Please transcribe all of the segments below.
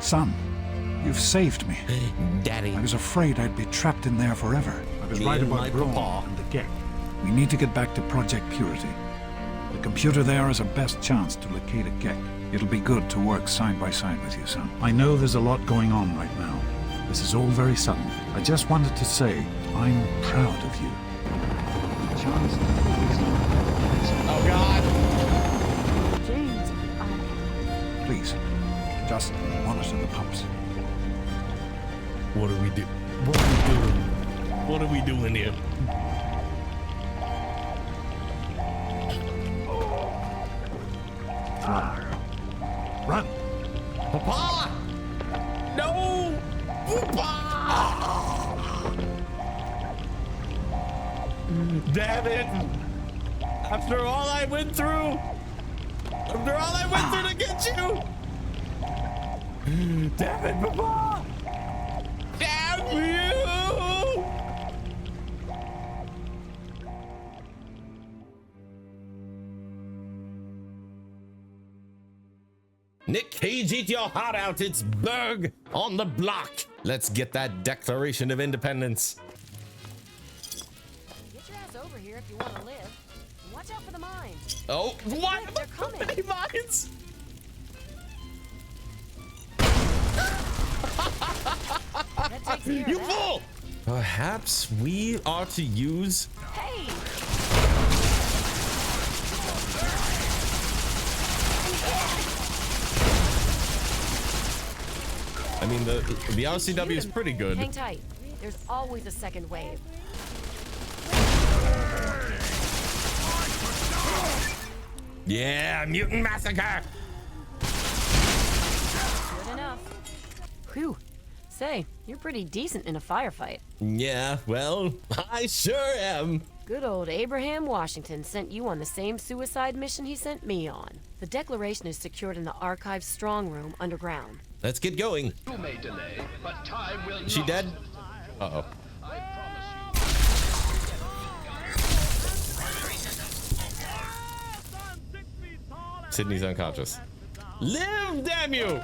Son, you've saved me. Daddy. I was afraid I'd be trapped in there forever. I was Me right and about my Braun papa. and the Gek. We need to get back to Project Purity. The computer there has our best chance to locate a Gek. It'll be good to work side by side with you, son. I know there's a lot going on right now. This is all very sudden. I just wanted to say I'm proud of you. Chance to Oh, God. James, Please, just monitor the pumps. What do we do? What are we doing? What are we doing here? Run! Papa! No! Papa! Damn it! After all I went through! After all I went through to get you! Damn it, Papa! Damn you! Nick Cage, eat your heart out. It's Berg on the block. Let's get that Declaration of Independence. get your ass over here if you want to live. And watch out for the mines. Oh, what? They're coming. So many mines. That takes care You of that. fool! Perhaps we are to use. Hey! I mean, the RCW is pretty good. Hang tight. There's always a second wave. Yeah, mutant massacre. Good enough. Whew. Say, you're pretty decent in a firefight. Yeah, well, I sure am. Good old Abraham Washington sent you on the same suicide mission he sent me on. The Declaration is secured in the Archive's strong room underground. Let's get going. You may delay, but time will Is she not. dead? Uh-oh. I promise Sydney's unconscious. Live, damn you!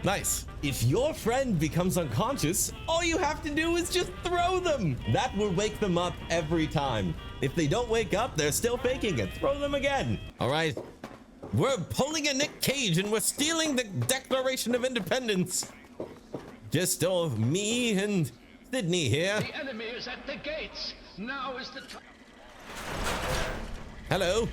Nice. If your friend becomes unconscious, all you have to do is just throw them. That will wake them up every time. If they don't wake up, they're still faking it. Throw them again. All right. We're pulling a Nick Cage and we're stealing the Declaration of Independence. Just me and Sydney here. The enemy is at the gates. Now is the time. Hello.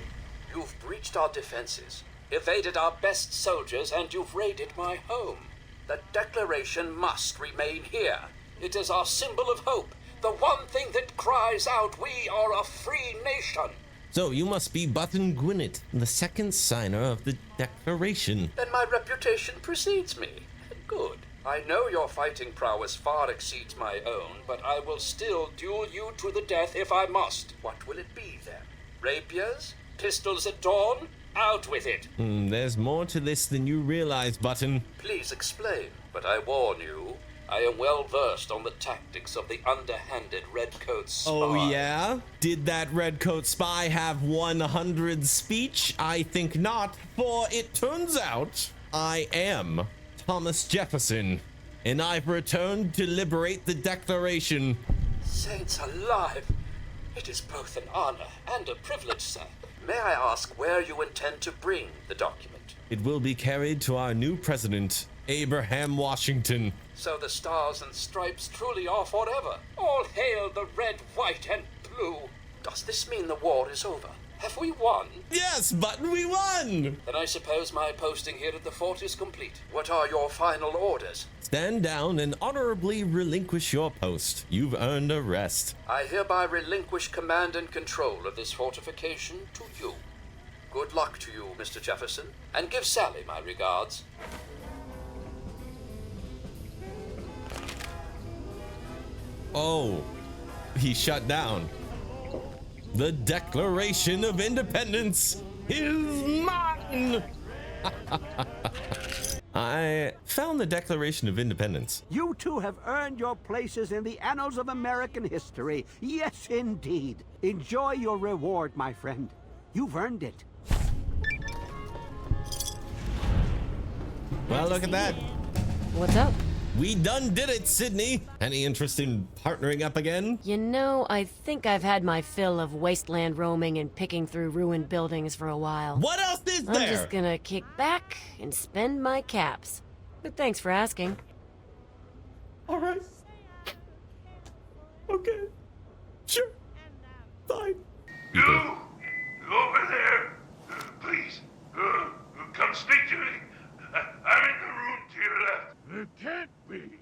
You've breached our defenses, evaded our best soldiers, and you've raided my home. The Declaration must remain here. It is our symbol of hope, the one thing that cries out, we are a free nation. So you must be Button Gwinnett, the second signer of the Declaration. Then my reputation precedes me. Good. I know your fighting prowess far exceeds my own, but I will still duel you to the death if I must. What will it be then? Rapiers? Pistols at dawn? Out with it! There's more to this than you realize, Button. Please explain, but I warn you, I am well versed on the tactics of the underhanded redcoat spy. Oh, yeah? Did that redcoat spy have 100 speech? I think not, for it turns out I am Thomas Jefferson, and I've returned to liberate the Declaration. Saints alive! It is both an honor and a privilege, sir. May I ask where you intend to bring the document? It will be carried to our new president, Abraham Washington. So the stars and stripes truly are forever. All hail the red, white, and blue. Does this mean the war is over? Have we won? Yes, Button, we won! Then I suppose my posting here at the fort is complete. What are your final orders? Stand down and honorably relinquish your post. You've earned a rest. I hereby relinquish command and control of this fortification to you. Good luck to you, Mr. Jefferson, and give Sally my regards. Oh, he shut down. The Declaration of Independence is mine! I found the Declaration of Independence. You two have earned your places in the annals of American history. Yes, indeed. Enjoy your reward, my friend. You've earned it. Well, look at that. What's up? We done did it, Sydney. Any interest in partnering up again? You know, I think I've had my fill of wasteland roaming and picking through ruined buildings for a while. What else is there? I'm just gonna kick back and spend my caps. But thanks for asking. All right. Okay. Sure. Fine. You over there, please, come speak to me. I'm in the room to your left. It can't be.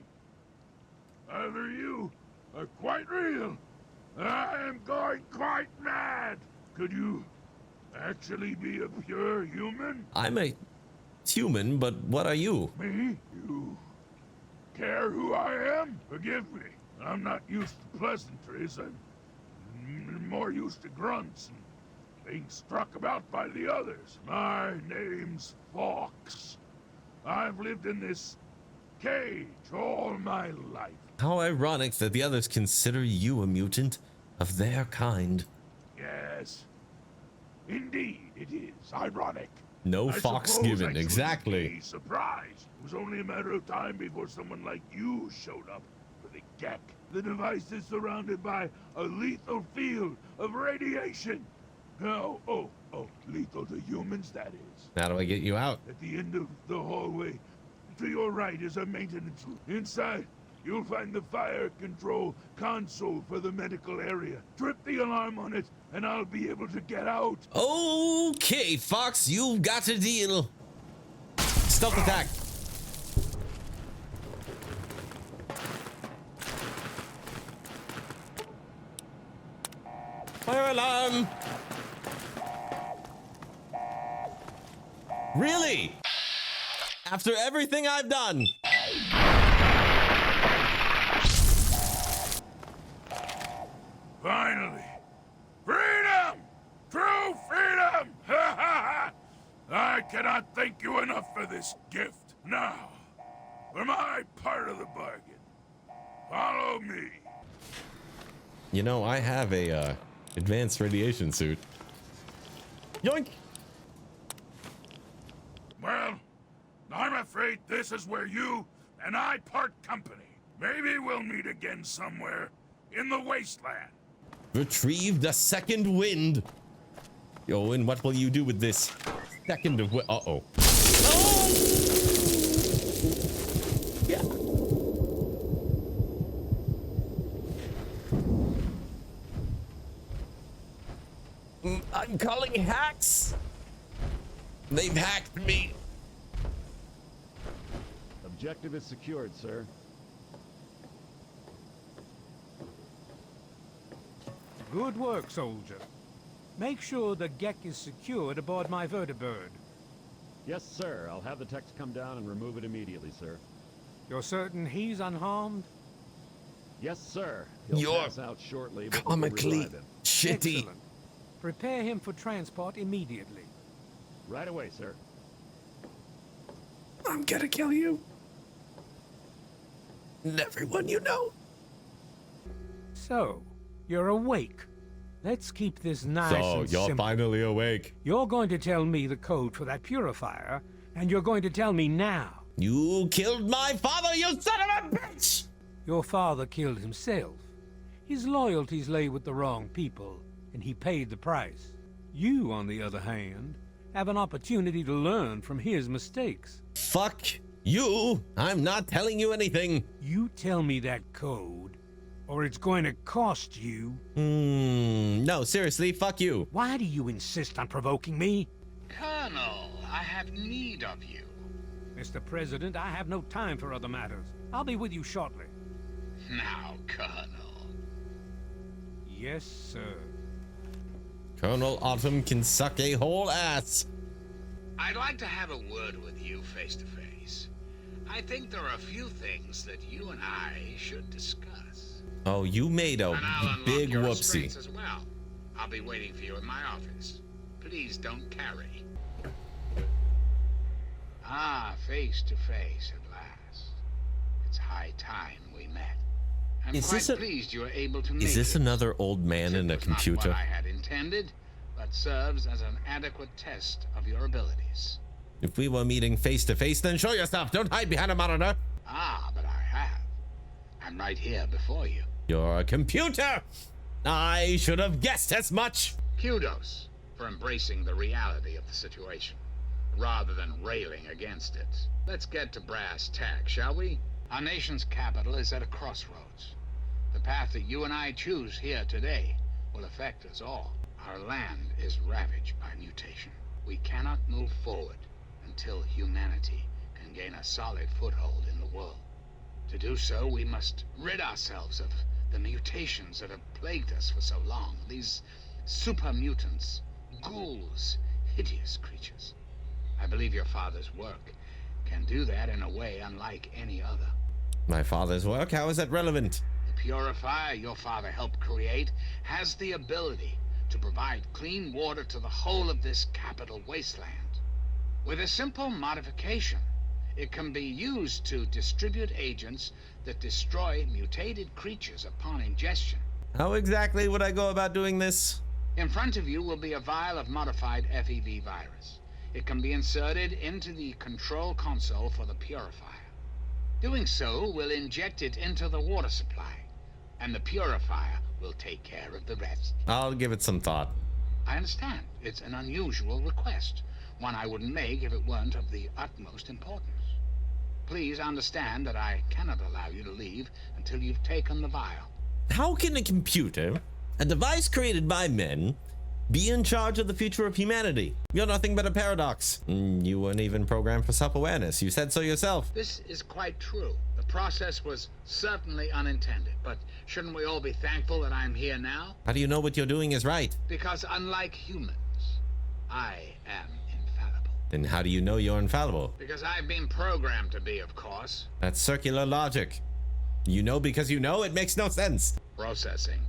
Either you are quite real. I am going quite mad. Could you actually be a pure human? I'm a human, but what are you? Me? You care who I am? Forgive me. I'm not used to pleasantries. I'm more used to grunts and being struck about by the others. My name's Fox. I've lived in this cage all my life. How ironic that the others consider you a mutant of their kind. Yes, indeed it is ironic. No I fox suppose I given, shouldn't exactly. be surprised. It was only a matter of time before someone like you showed up for the Gek. The device is surrounded by a lethal field of radiation. Oh, lethal to humans, that is. How do I get you out? At the end of the hallway, to your right is a maintenance room. Inside, you'll find the fire control console for the medical area. Trip the alarm on it, and I'll be able to get out. Okay, Fox, you've got a deal. Stealth attack. Fire alarm. Really? After everything I've done? Finally! Freedom! True freedom! I cannot thank you enough for this gift. Now, for my part of the bargain, follow me. You know, I have a advanced radiation suit. Yoink! Well, I'm afraid this is where you and I part company. Maybe we'll meet again somewhere in the wasteland. Retrieve the second wind. Yo, and what will you do with this second of wind? Uh-oh. Oh! Yeah. I'm calling hacks. They've hacked me. Objective is secured, sir. Good work, soldier. Make sure the Gek is secured aboard my vertibird. Yes, sir. I'll have the techs come down and remove it immediately, sir. You're certain he's unharmed? Yes, sir. He'll You're pass out shortly, but we'll comically revive him. shitty. Excellent. Prepare him for transport immediately. Right away, sir. I'm gonna kill you. And everyone you know. So, you're awake. Let's keep this nice So, and you're simple. finally awake. You're going to tell me the code for that purifier, and you're going to tell me now. You killed my father, you son of a bitch! Your father killed himself. His loyalties lay with the wrong people, and he paid the price. You, on the other hand, have an opportunity to learn from his mistakes. Fuck you! I'm not telling you anything. You tell me that code, or it's going to cost you. No, seriously, fuck you. Why do you insist on provoking me? Colonel, I have need of you. Mr. President, I have no time for other matters. I'll be with you shortly. Now, Colonel. Yes, sir. Colonel Autumn can suck a whole ass. I'd like to have a word with you face to face. I think there are a few things that you and I should discuss. Oh, you made a And I'll unlock big your whoopsie. restraints as well. I'll be waiting for you in my office. Please don't carry. Ah, face to face at last. It's high time we met. I'm Is quite this a- pleased you were able to make Is this it. another old man in a It was not computer? what I had intended, but serves as an adequate test of your abilities. If we were meeting face to face, then show yourself. Don't hide behind a monitor. Ah, but I have. I'm right here before you. You're a computer. I should have guessed as much. Kudos for embracing the reality of the situation, rather than railing against it. Let's get to brass tack, shall we? Our nation's capital is at a crossroads. The path that you and I choose here today will affect us all. Our land is ravaged by mutation. We cannot move forward until humanity can gain a solid foothold in the world. To do so, we must rid ourselves of the mutations that have plagued us for so long. These super mutants, ghouls, hideous creatures. I believe your father's work can do that in a way unlike any other. My father's work? How is that relevant? The purifier your father helped create has the ability to provide clean water to the whole of this capital wasteland. With a simple modification, it can be used to distribute agents that destroy mutated creatures upon ingestion. How exactly would I go about doing this? In front of you will be a vial of modified FEV virus. It can be inserted into the control console for the purifier. Doing so will inject it into the water supply, and the purifier will take care of the rest. I'll give it some thought. I understand. It's an unusual request, one I wouldn't make if it weren't of the utmost importance. Please understand that I cannot allow you to leave until you've taken the vial. How can a computer, a device created by men, be in charge of the future of humanity? You're nothing but a paradox. You weren't even programmed for self-awareness. You said so yourself. This is quite true. The process was certainly unintended, but shouldn't we all be thankful that I'm here now? How do you know what you're doing is right? Because unlike humans, I am infallible. Then how do you know you're infallible? Because I've been programmed to be, of course. That's circular logic. You know because you know? It makes no sense. Processing.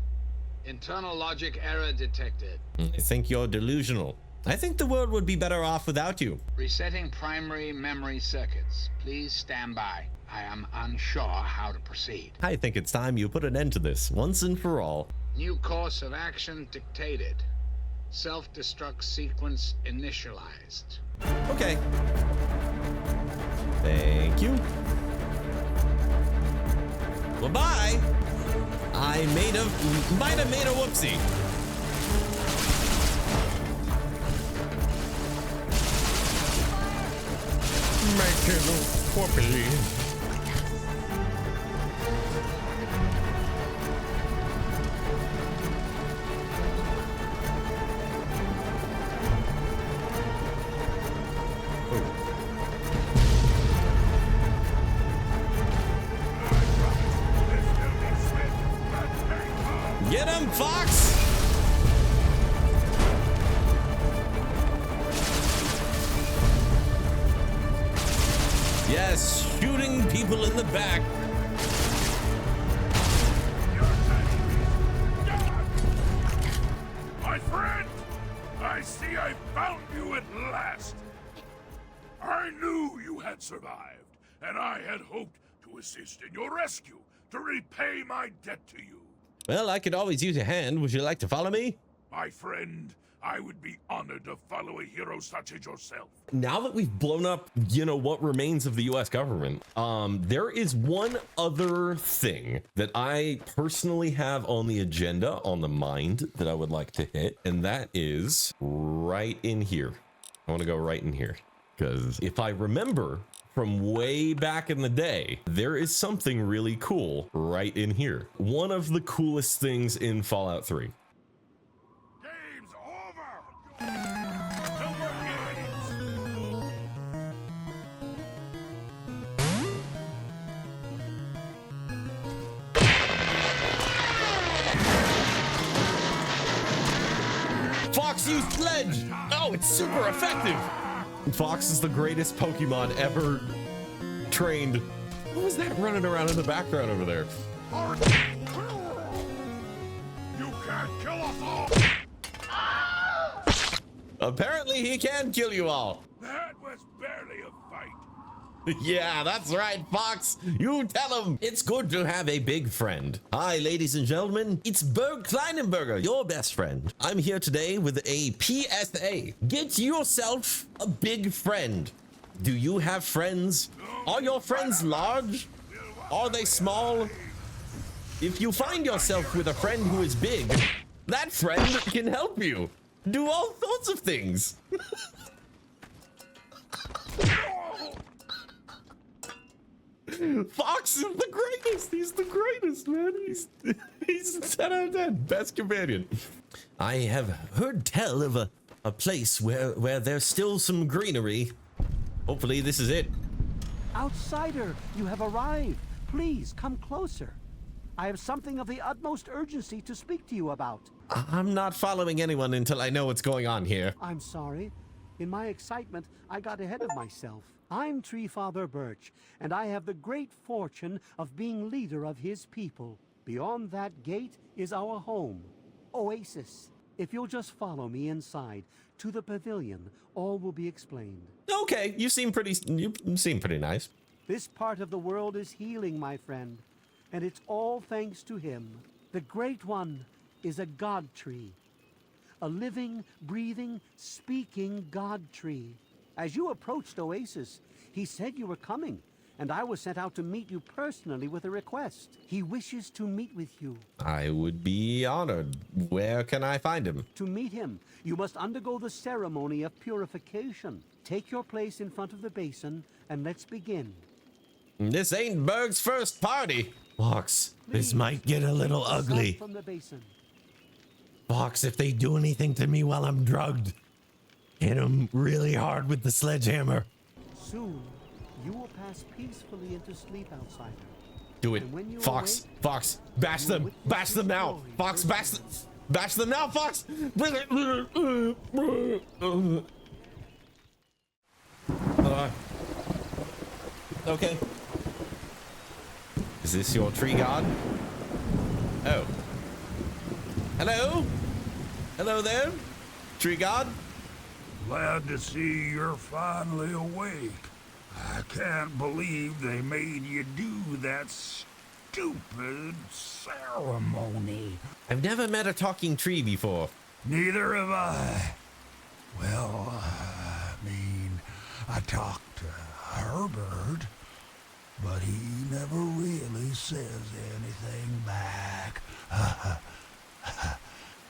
Internal logic error detected. I think you're delusional. I think the world would be better off without you. Resetting primary memory circuits. Please stand by. I am unsure how to proceed. I think it's time you put an end to this, once and for all. New course of action dictated. Self-destruct sequence initialized. Okay. Thank you. Bye-bye. I might have made a whoopsie. Making a whoopsie. Get him, Fox! Yes, shooting people in the back. My friend, I see I found you at last. I knew you had survived, and I had hoped to assist in your rescue, to repay my debt to you. Well, I could always use a hand. Would you like to follow me? My friend, I would be honored to follow a hero such as yourself. Now that we've blown up, what remains of the US government, there is one other thing that I personally have on the agenda, on the mind, that I would like to hit, and that is right in here. I want to go right in here, because if I remember from way back in the day, there is something really cool right in here. One of the coolest things in Fallout 3. Game's over! No more games! Fox used Sledge! Oh, it's super effective! Fox is the greatest Pokemon ever trained. What was that running around in the background over there? You can't kill us all! Apparently he can kill you all. That was barely a fight. Yeah, that's right, Fox. You tell him. It's good to have a big friend. Hi, ladies and gentlemen. It's Berg Kleinenberger, your best friend. I'm here today with a PSA. Get yourself a big friend. Do you have friends? Are your friends large? Are they small? If you find yourself with a friend who is big, that friend can help you do all sorts of things. Fox is the greatest. He's the greatest, man. He's 10 out of 10. Best companion. I have heard tell of a place where there's still some greenery. Hopefully this is it. Outsider, you have arrived. Please come closer. I have something of the utmost urgency to speak to you about. I'm not following anyone until I know what's going on here. I'm sorry. In my excitement, I got ahead of myself. I'm Tree Father Birch, and I have the great fortune of being leader of his people. Beyond that gate is our home, Oasis. If you'll just follow me inside to the pavilion, all will be explained. Okay, you seem pretty nice. This part of the world is healing, my friend, and it's all thanks to him. The Great One is a god tree, a living, breathing, speaking god tree. As you approached Oasis, he said you were coming, and I was sent out to meet you personally with a request. He wishes to meet with you. I would be honored. Where can I find him? To meet him, you must undergo the ceremony of purification. Take your place in front of the basin, and let's begin. This ain't Berg's first party. Fox, this might get a little ugly. From the basin. Fox, if they do anything to me while I'm drugged, hit them really hard with the sledgehammer. Soon, you will pass peacefully into sleep, outsider. Do it. And when you Fox, awake, Fox, bash them. witness Bash them his now. glory Fox, bash them now, Fox. Okay. Is this your tree god? Oh. Hello? Hello there? Tree god? Glad to see you're finally awake. I can't believe they made you do that stupid ceremony. I've never met a talking tree before. Neither have I. Well, I talked to Herbert, but he never really says anything back.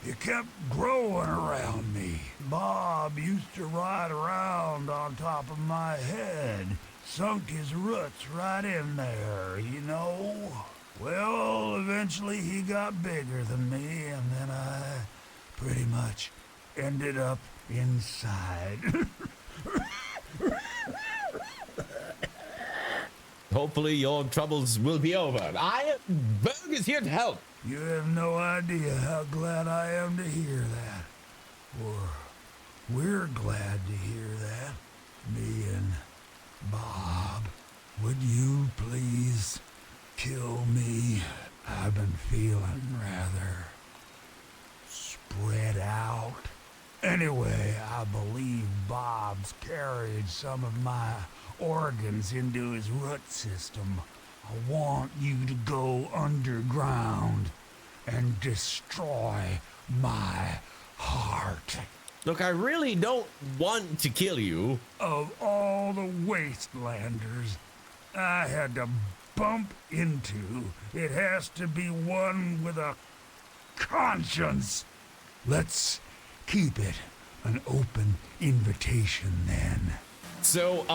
He kept growing around me. Bob used to ride around on top of my head. Sunk his roots right in there, you know? Well, eventually he got bigger than me, and then I pretty much ended up inside. Hopefully your troubles will be over. Berg is here to help. You have no idea how glad I am to hear that. Or we're glad to hear that. Me and Bob, would you please kill me? I've been feeling rather spread out. Anyway, I believe Bob's carried some of my organs into his root system. I want you to go underground and destroy my heart. Look, I really don't want to kill you. Of all the wastelanders I had to bump into, it has to be one with a conscience. Let's keep it an open invitation then. So,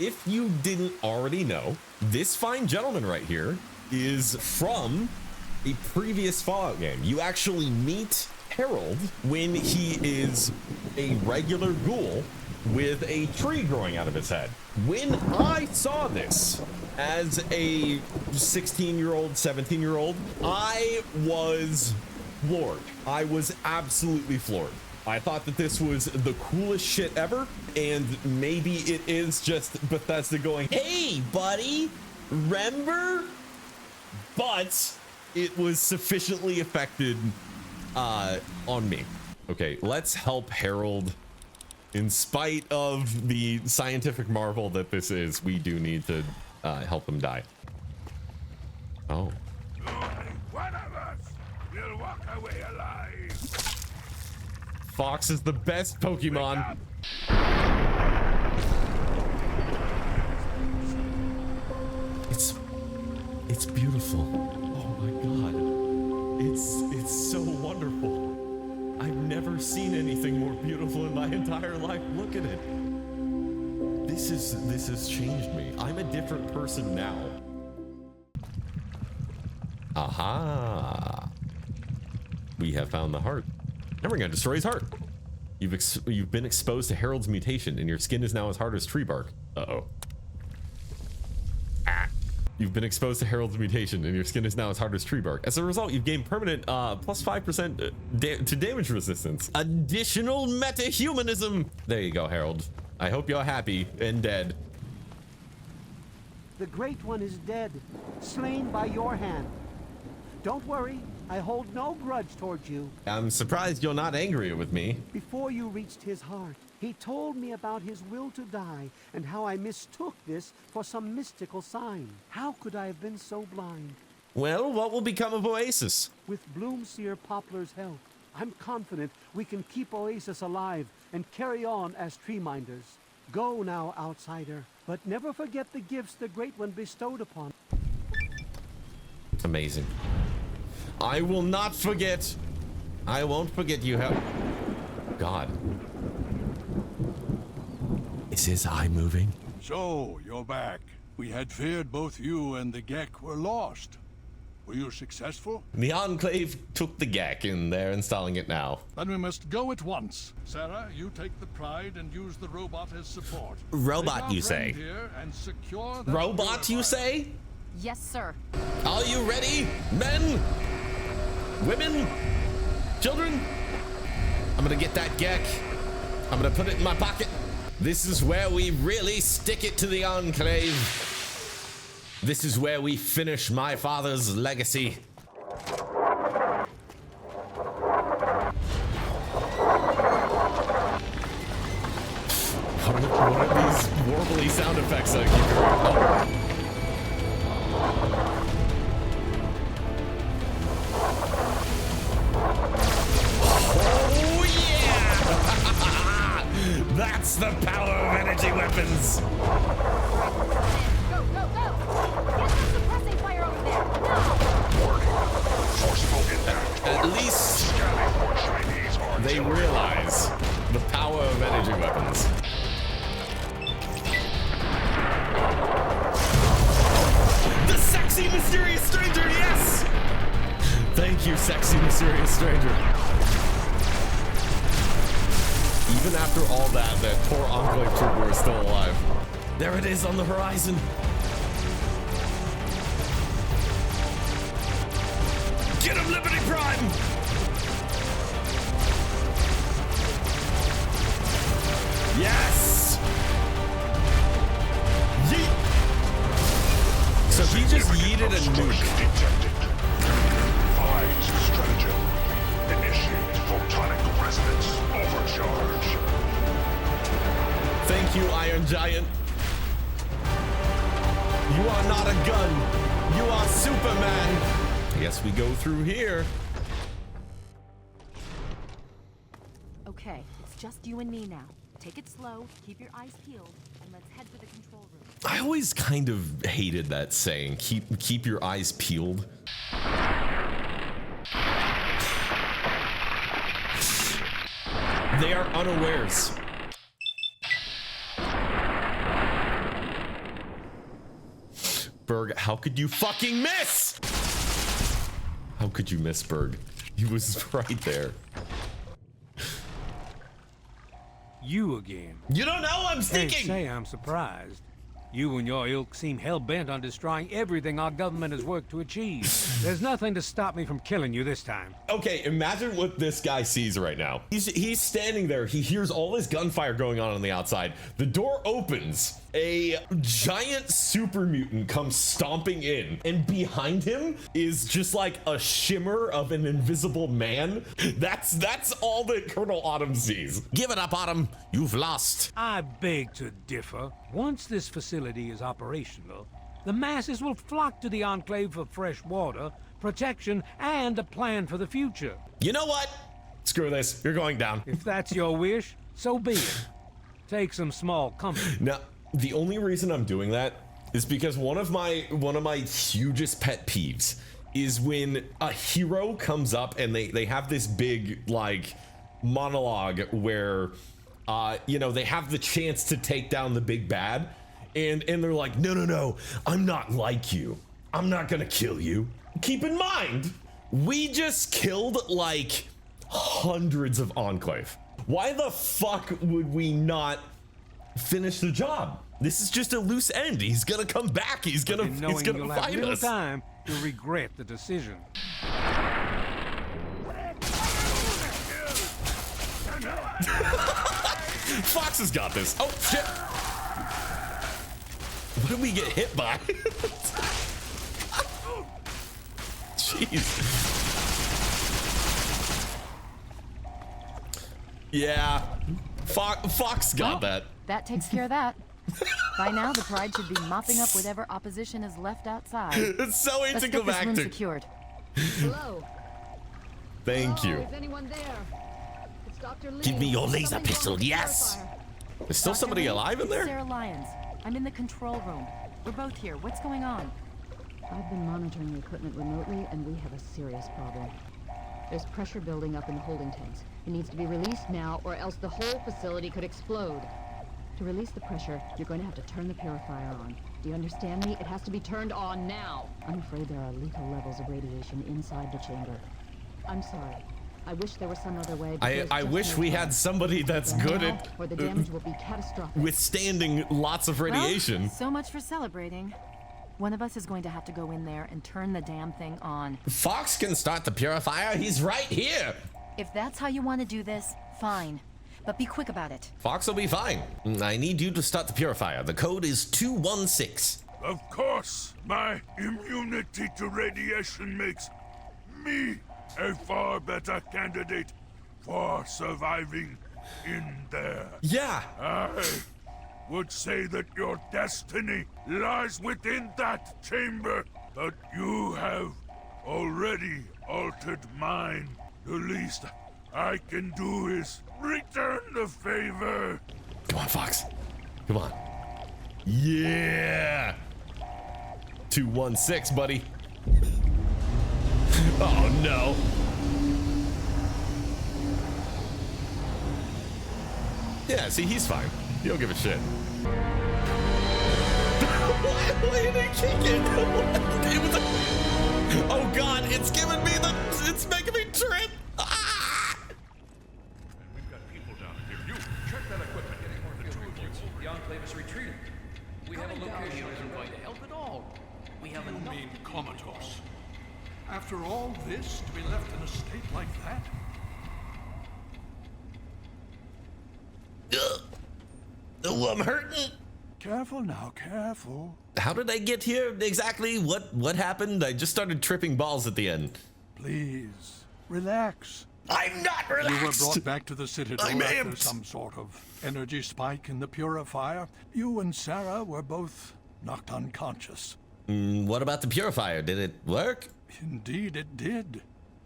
if you didn't already know, this fine gentleman right here is from a previous Fallout game. You actually meet Harold when he is a regular ghoul with a tree growing out of his head. When I saw this as a 16-year-old, 17-year-old, I was floored. I was absolutely floored. I thought that this was the coolest shit ever, and maybe it is just Bethesda going, hey, buddy, remember? But it was sufficiently affected on me. Okay, let's help Harold In spite of the scientific marvel that this is, we do need to help him die. Oh. Only one of us will walk away alive. Fox is the best Pokemon. It's beautiful. Oh my god. It's so wonderful. I've never seen anything more beautiful in my entire life. Look at it. This has changed me. I'm a different person now. Aha. We have found the heart. And we're gonna destroy his heart. You've been exposed to Harold's mutation, and your skin is now as hard as tree bark. Uh-oh. Ah. You've been exposed to Harold's mutation, and your skin is now as hard as tree bark. As a result, you've gained permanent plus 5% to damage resistance. Additional metahumanism. There you go, Harold. I hope you're happy and dead. The Great One is dead, slain by your hand. Don't worry, I hold no grudge towards you. I'm surprised you're not angry with me. Before you reached his heart, he told me about his will to die and how I mistook this for some mystical sign. How could I have been so blind? Well, what will become of Oasis? With Bloomseer Poplar's help, I'm confident we can keep Oasis alive and carry on as tree minders. Go now, outsider, but never forget the gifts the Great One bestowed upon. Amazing. I will not forget. I won't forget you have. God. Is his eye moving? So, you're back. We had feared both you and the Gek were lost. Were you successful? The Enclave took the Gek and they're installing it now. Then we must go at once. Sarah, you take the Pride and use the robot as support. Robot, you say? Here and secure that Robot, you say? Yes, sir. Are you ready, men? Women? Children? I'm gonna get that Gek. I'm gonna put it in my pocket. This is where we really stick it to the Enclave. This is where we finish my father's legacy. What are these warbly sound effects I keep hearing? Oh yeah! That's the power of energy weapons. Go, go, go! Get the suppressing fire over there! Now! Forcible impact. At least they realize the power of energy weapons. The sexy mysterious stranger, yes! Thank you, sexy mysterious stranger. Even after all that, that poor Enclave trooper is still alive. There it is on the horizon. Get him, Liberty Prime! Yes! Yeet! So he just yeeted a nuke. Detected. Eyes stratagem. Initiate photonic resonance overcharge. Thank you, Iron Giant. You are not a gun. You are Superman. I guess we go through here. Okay, it's just you and me now. Take it slow, keep your eyes peeled, and let's head for the control room. I always kind of hated that saying, keep your eyes peeled. They are unawares. Berg, how could you fucking miss? How could you miss Berg? He was right there. You again. You don't know I'm Can't stinking! say I'm surprised. You and your ilk seem hell-bent on destroying everything our government has worked to achieve. There's nothing to stop me from killing you this time. Okay, imagine what this guy sees right now. He's standing there. He hears all this gunfire going on the outside. The door opens, a giant super mutant comes stomping in, and behind him is just like a shimmer of an invisible man. That's all that Colonel Autumn sees. Give it up, Autumn. You've lost. I beg to differ. Once this facility is operational, the masses will flock to the Enclave for fresh water, protection, and a plan for the future. You know what? Screw this. You're going down. If that's your wish, so be it. Take some small comfort. Now, the only reason I'm doing that is because one of my hugest pet peeves is when a hero comes up and they have this big like monologue where you know, they have the chance to take down the big bad, and they're like, no, I'm not like you. I'm not gonna kill you. Keep in mind, we just killed like hundreds of Enclave. Why the fuck would we not finish the job? This is just a loose end. He's gonna come back. He's gonna find us. Time to regret the decision. Fox has got this. Oh shit! What did we get hit by? Jeez. Yeah, Fox got that. That takes care of that. By now, the Pride should be mopping up whatever opposition is left outside. It's so Let's get this room secured. Hello. Thank you. Is anyone there? It's Dr. Lee. Give me your laser pistol, yes. There's still somebody alive in there? Sarah Lyons. I'm in the control room. We're both here. What's going on? I've been monitoring the equipment remotely, and we have a serious problem. There's pressure building up in the holding tanks. It needs to be released now, or else the whole facility could explode. To release the pressure, you're going to have to turn the purifier on. Do you understand me? It has to be turned on now. I'm afraid there are lethal levels of radiation inside the chamber. I'm sorry. I wish there was some other way. I wish we had somebody that's good at or the damage will be catastrophic. withstanding lots of radiation. Well, so much for celebrating. One of us is going to have to go in there and turn the damn thing on. Fox can start the purifier. He's right here. If that's how you want to do this, fine. But be quick about it. Fox will be fine. I need you to start the purifier. The code is 216. Of course, my immunity to radiation makes me a far better candidate for surviving in there. Yeah. I would say that your destiny lies within that chamber, but you have already altered mine. The least I can do is return the favor. Come on, Fox. Come on. Yeah. 216, buddy. Oh, no. Yeah, see, he's fine. You don't give a shit. Why did he kick it? Oh, God, it's giving me the... It's making me trip. Ah! We've got people down here. You, check that equipment. The two of you. The Enclave is retreating. We have a location isn't going to help at all. We have You mean comatose? After all this, to be left in a state like that? Oh, I'm hurting. Careful now, careful. How did I get here exactly? What happened? I just started tripping balls at the end. Please, relax. I'm not relaxed. You were brought back to the Citadel I'm after amped. some sort of energy spike in the purifier. You and Sarah were both knocked unconscious. What about the purifier? Did it work? Indeed it did.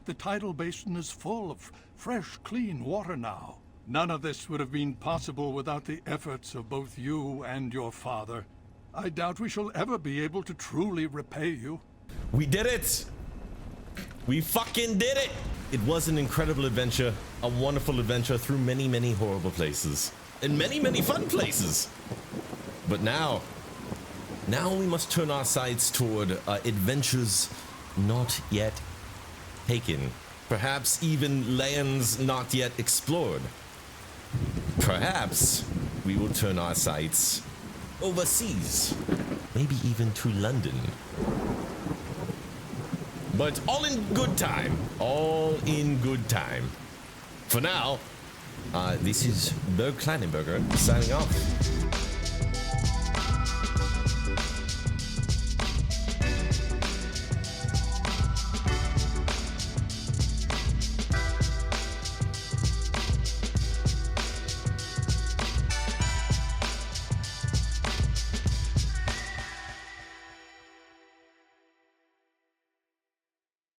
The tidal basin is full of fresh, clean water now. None of this would have been possible without the efforts of both you and your father. I doubt we shall ever be able to truly repay you. We did it! We fucking did it! It was an incredible adventure, a wonderful adventure through many, many horrible places. And many, many fun places! But now we must turn our sights toward adventures not yet taken. Perhaps even lands not yet explored. Perhaps we will turn our sights overseas. Maybe even to London. But all in good time. All in good time. For now, this is Berg signing off.